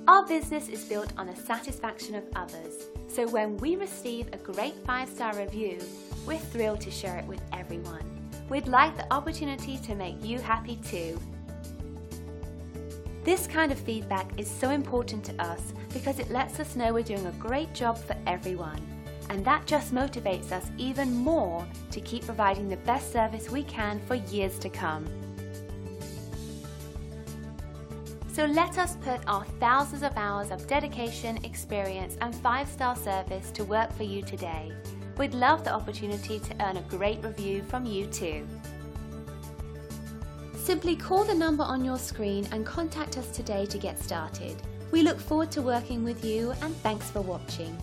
Our business is built on the satisfaction of others, so when we receive a great 5-star review, we're thrilled to share it with everyone. We'd like the opportunity to make you happy too. This kind of feedback is so important to us because it lets us know we're doing a great job for everyone, and that just motivates us even more to keep providing the best service we can for years to come. So let us put our thousands of hours of dedication, experience and 5-star service to work for you today. We'd love the opportunity to earn a great review from you too. Simply call the number on your screen and contact us today to get started. We look forward to working with you, and thanks for watching.